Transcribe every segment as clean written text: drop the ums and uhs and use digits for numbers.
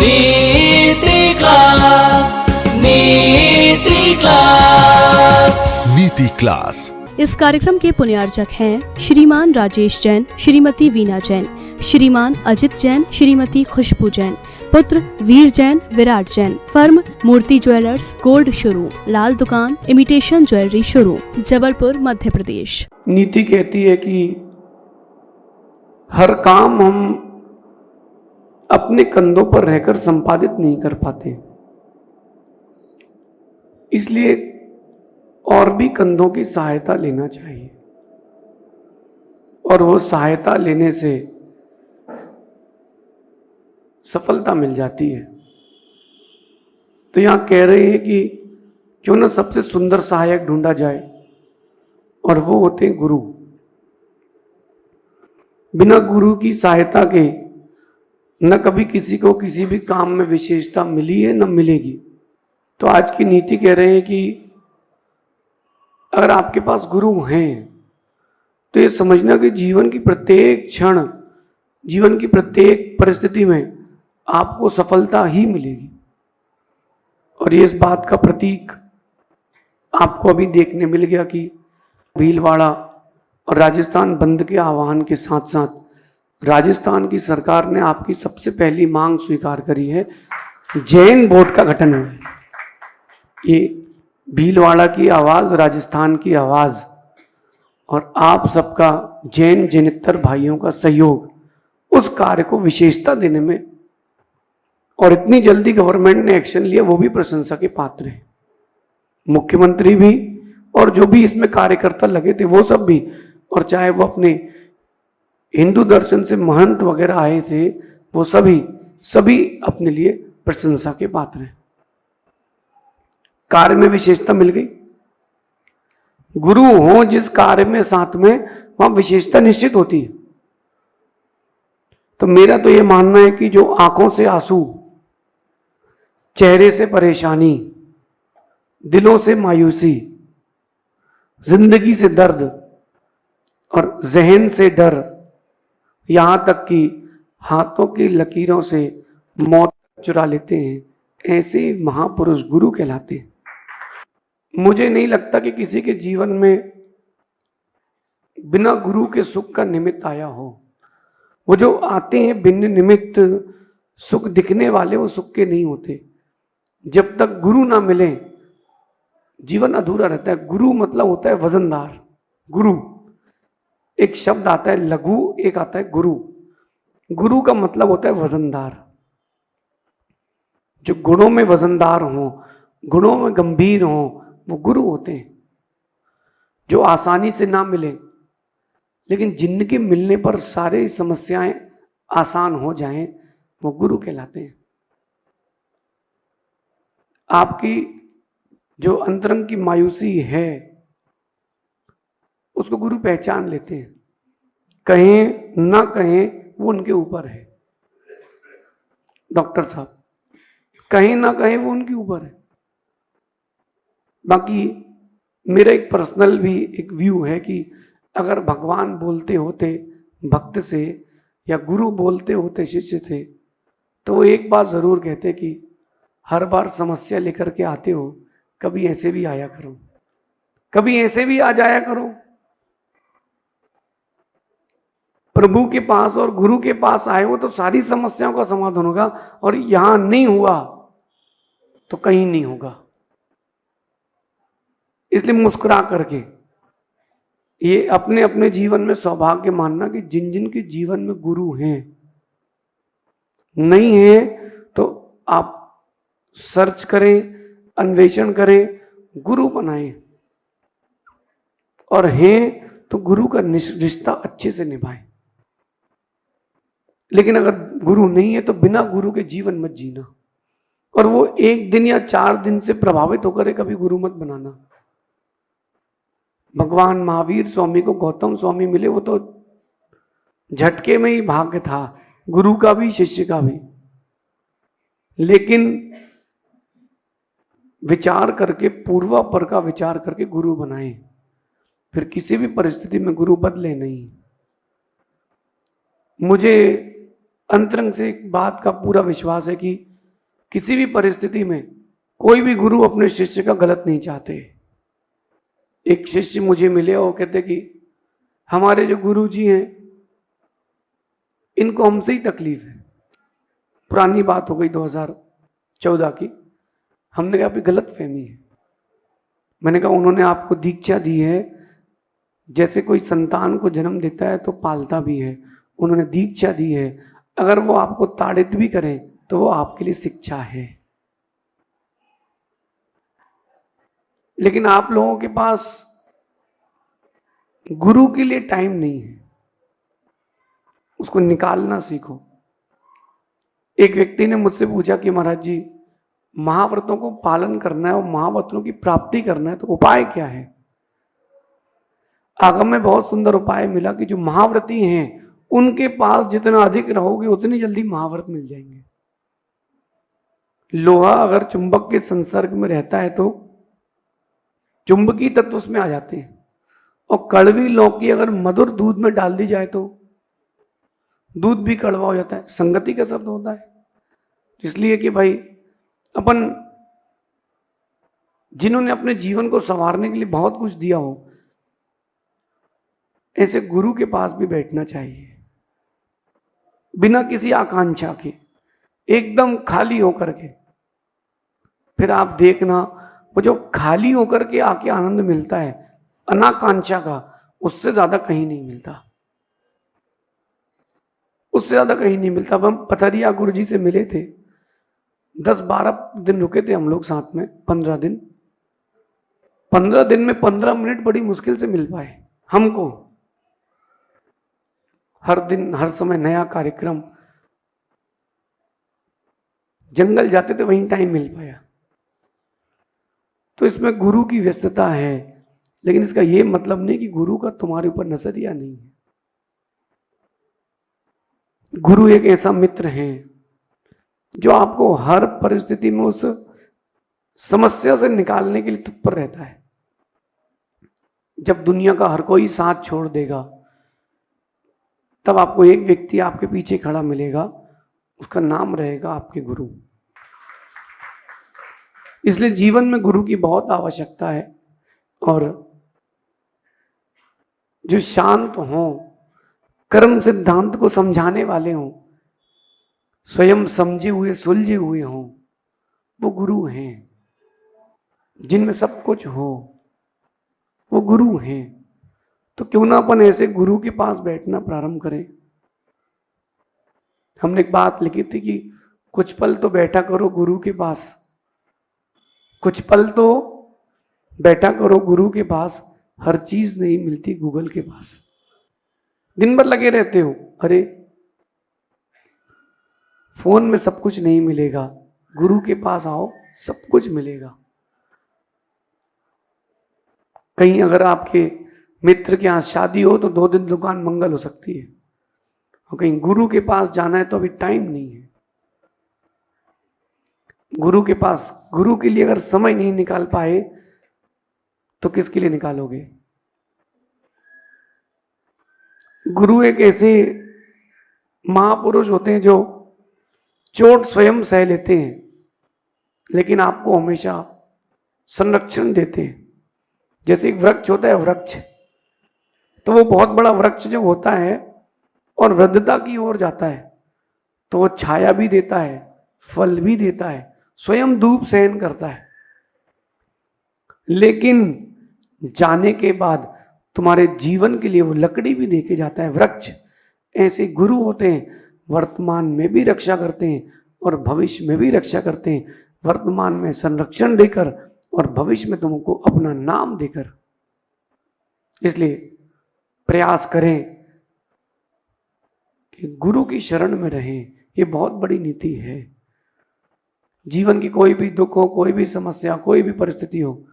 नीति क्लास, नीति क्लास, नीति क्लास। इस कार्यक्रम के पुण्यार्चक हैं श्रीमान राजेश जैन, श्रीमती वीना जैन, श्रीमान अजित जैन, श्रीमती खुशबू जैन, पुत्र वीर जैन, विराट जैन। फर्म मूर्ति ज्वेलर्स, गोल्ड शोरूम, लाल दुकान, imitation jewellery showroom, Jabalpur, Madhya Pradesh. नीति कहती है कि हर काम हम अपने कंधों पर रहकर संपादित नहीं कर पाते, इसलिए और भी कंधों की सहायता लेना चाहिए, और वो सहायता लेने से सफलता मिल जाती है। तो यहां कह रहे हैं कि क्यों ना सबसे सुंदर सहायक ढूंढा जाए, और वो होते हैं गुरु। बिना गुरु की सहायता के न कभी किसी को किसी भी काम में विशेषता मिली है न मिलेगी। तो आज की नीति कह रहे हैं कि अगर आपके पास गुरु हैं तो ये समझना कि जीवन की प्रत्येक क्षण, जीवन की प्रत्येक परिस्थिति में आपको सफलता ही मिलेगी। और ये इस बात का प्रतीक आपको अभी देखने मिल गया कि भीलवाड़ा और राजस्थान बंद के आह्वान के साथ साथ राजस्थान की सरकार ने आपकी सबसे पहली मांग स्वीकार करी है, जैन बोर्ड का गठन हुआ है। ये भीलवाड़ा की आवाज, राजस्थान की आवाज, और आप सबका जैन जैनेतर भाइयों का सहयोग उस कार्य को विशेषता देने में, और इतनी जल्दी गवर्नमेंट ने एक्शन लिया, वो भी प्रशंसा के पात्र है। मुख्यमंत्री भी और जो भी इसमें कार्यकर्ता लगे थे वो सब भी, और चाहे वो अपने हिंदू दर्शन से महंत वगैरह आए थे, वो सभी अपने लिए प्रशंसा के पात्र हैं। कार्य में विशेषता मिल गई। गुरु हो जिस कार्य में साथ में, वहां विशेषता निश्चित होती है। तो मेरा तो यह मानना है कि जो आंखों से आंसू, चेहरे से परेशानी, दिलों से मायूसी, जिंदगी से दर्द और जहन से डर, यहां तक कि हाथों की लकीरों से मौत चुरा लेते हैं, ऐसे महापुरुष गुरु कहलाते हैं। मुझे नहीं लगता कि किसी के जीवन में बिना गुरु के सुख का निमित्त आया हो। वो जो आते हैं बिन निमित्त सुख दिखने वाले, वो सुख के नहीं होते। जब तक गुरु ना मिले जीवन अधूरा रहता है। गुरु मतलब होता है वजनदार। गुरु एक शब्द आता है लघु, एक आता है गुरु। गुरु का मतलब होता है वजनदार। जो गुणों में वजनदार हो, गुणों में गंभीर हो, वो गुरु होते हैं। जो आसानी से ना मिले, लेकिन जिनके मिलने पर सारी समस्याएं आसान हो जाएं, वो गुरु कहलाते हैं। आपकी जो अंतरंग की मायूसी है, उसको गुरु पहचान लेते हैं। कहें ना कहें वो उनके ऊपर है। डॉक्टर साहब कहें ना कहें वो उनके ऊपर है। बाकी मेरा एक पर्सनल भी एक व्यू है कि अगर भगवान बोलते होते भक्त से या गुरु बोलते होते शिष्य से, तो वो एक बात जरूर कहते कि हर बार समस्या लेकर के आते हो, कभी ऐसे भी आया करो, कभी ऐसे भी आ जाया करो। प्रभु के पास और गुरु के पास आए हो तो सारी समस्याओं का समाधान होगा, और यहां नहीं हुआ तो कहीं नहीं होगा। इसलिए मुस्कुरा करके ये अपने अपने जीवन में सौभाग्य मानना कि जिन जिन के जीवन में गुरु हैं, नहीं है तो आप सर्च करें, अन्वेषण करें, गुरु बनाएं, और हैं तो गुरु का रिश्ता अच्छे से निभाएं। लेकिन अगर गुरु नहीं है तो बिना गुरु के जीवन मत जीना, और वो एक दिन या 4 दिन से प्रभावित होकर कभी गुरु मत बनाना। भगवान महावीर स्वामी को गौतम स्वामी मिले, वो तो झटके में ही भाग्य था, गुरु का भी शिष्य का भी। लेकिन विचार करके, पूर्वापर का विचार करके गुरु बनाए, फिर किसी भी परिस्थिति में गुरु बदले नहीं। मुझे अंतरंग से एक बात का पूरा विश्वास है कि किसी भी परिस्थिति में कोई भी गुरु अपने शिष्य का गलत नहीं चाहते। एक शिष्य मुझे मिले और कहते कि हमारे जो गुरु जी हैं इनको हमसे ही तकलीफ है। पुरानी बात हो गई 2014 की। हमने कहा अभी गलत फहमी है। मैंने कहा उन्होंने आपको दीक्षा दी है, जैसे कोई संतान को जन्म देता है तो पालता भी है, उन्होंने दीक्षा दी है। अगर वो आपको ताड़ित भी करें तो वो आपके लिए शिक्षा है। लेकिन आप लोगों के पास गुरु के लिए टाइम नहीं है, उसको निकालना सीखो। एक व्यक्ति ने मुझसे पूछा कि महाराज जी, महाव्रतों को पालन करना है और महाव्रतों की प्राप्ति करना है तो उपाय क्या है? आगम में बहुत सुंदर उपाय मिला कि जो महाव्रती हैं उनके पास जितना अधिक रहोगे उतनी जल्दी महाव्रत मिल जाएंगे। लोहा अगर चुंबक के संसर्ग में रहता है तो चुंबकीय तत्व उसमें आ जाते हैं, और कड़वी लौकी अगर मधुर दूध में डाल दी जाए तो दूध भी कड़वा हो जाता है। संगति का शब्द होता है। इसलिए कि भाई अपन जिन्होंने अपने जीवन को संवारने के लिए बहुत कुछ दिया हो, ऐसे गुरु के पास भी बैठना चाहिए, बिना किसी आकांक्षा के, एकदम खाली होकर के। फिर आप देखना वो जो खाली होकर के आके आनंद मिलता है अनाकांक्षा का, उससे ज्यादा कहीं नहीं मिलता, उससे ज्यादा कहीं नहीं मिलता। अब हम पथरिया गुरु जी से मिले थे, 10-12 दिन रुके थे हम लोग साथ में, 15 दिन। 15 दिन में 15 मिनट बड़ी मुश्किल से मिल पाए हमको। हर दिन हर समय नया कार्यक्रम, जंगल जाते थे वहीं टाइम मिल पाया। तो इसमें गुरु की व्यस्तता है, लेकिन इसका यह मतलब नहीं कि गुरु का तुम्हारे ऊपर नजरिया नहीं है। गुरु एक ऐसा मित्र है जो आपको हर परिस्थिति में उस समस्या से निकालने के लिए तत्पर रहता है। जब दुनिया का हर कोई साथ छोड़ देगा तब आपको एक व्यक्ति आपके पीछे खड़ा मिलेगा, उसका नाम रहेगा आपके गुरु। इसलिए जीवन में गुरु की बहुत आवश्यकता है। और जो शांत हों, कर्म सिद्धांत को समझाने वाले हों, स्वयं समझे हुए सुलझे हुए हों, वो गुरु हैं। जिनमें सब कुछ हो वो गुरु हैं। तो क्यों ना अपन ऐसे गुरु के पास बैठना प्रारंभ करें। हमने एक बात लिखी थी कि कुछ पल तो बैठा करो गुरु के पास, कुछ पल तो बैठा करो गुरु के पास, हर चीज नहीं मिलती गूगल के पास। दिन भर लगे रहते हो, अरे फोन में सब कुछ नहीं मिलेगा, गुरु के पास आओ सब कुछ मिलेगा। कहीं अगर आपके मित्र के यहाँ शादी हो तो 2 दिन दुकान मंगल हो सकती है, और कहीं गुरु के पास जाना है तो अभी टाइम नहीं है। गुरु के पास, गुरु के लिए अगर समय नहीं निकाल पाए तो किसके लिए निकालोगे? गुरु एक ऐसे महापुरुष होते हैं जो चोट स्वयं सह लेते हैं, लेकिन आपको हमेशा संरक्षण देते हैं। जैसे एक वृक्ष होता है, वृक्ष तो वो बहुत बड़ा वृक्ष जब होता है और वृद्धता की ओर जाता है तो वो छाया भी देता है, फल भी देता है, स्वयं धूप सहन करता है। लेकिन जाने के बाद तुम्हारे जीवन के लिए वो लकड़ी भी देके जाता है, वृक्ष। ऐसे गुरु होते हैं, वर्तमान में भी रक्षा करते हैं और भविष्य में भी रक्षा करते हैं। वर्तमान में संरक्षण देकर और भविष्य में तुमको अपना नाम देकर। इसलिए प्रयास करें कि गुरु की शरण में रहें। ये बहुत बड़ी नीति है। जीवन की कोई भी दुख हो, कोई भी समस्या, कोई भी परिस्थिति हो,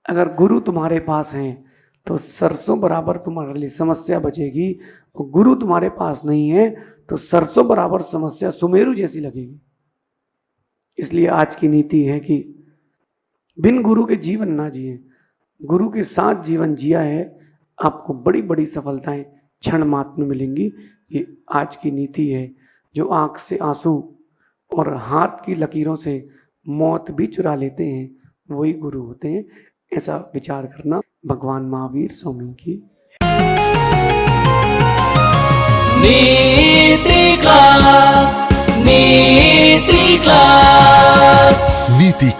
अगर गुरु तुम्हारे पास हैं तो सरसों बराबर तुम्हारे लिए समस्या बचेगी, और गुरु तुम्हारे पास नहीं है तो सरसों बराबर समस्या सुमेरु जैसी लगेगी। इसलिए आज की नीति है कि बिन गुरु के जीवन ना जिए, गुरु के साथ जीवन जिया है, आपको बड़ी बड़ी सफलताएं क्षण मात्र में मिलेंगी। ये आज की नीति है। जो आंख से आंसू और हाथ की लकीरों से मौत भी चुरा लेते हैं, वही गुरु होते हैं। ऐसा विचार करना। भगवान महावीर स्वामी की नीति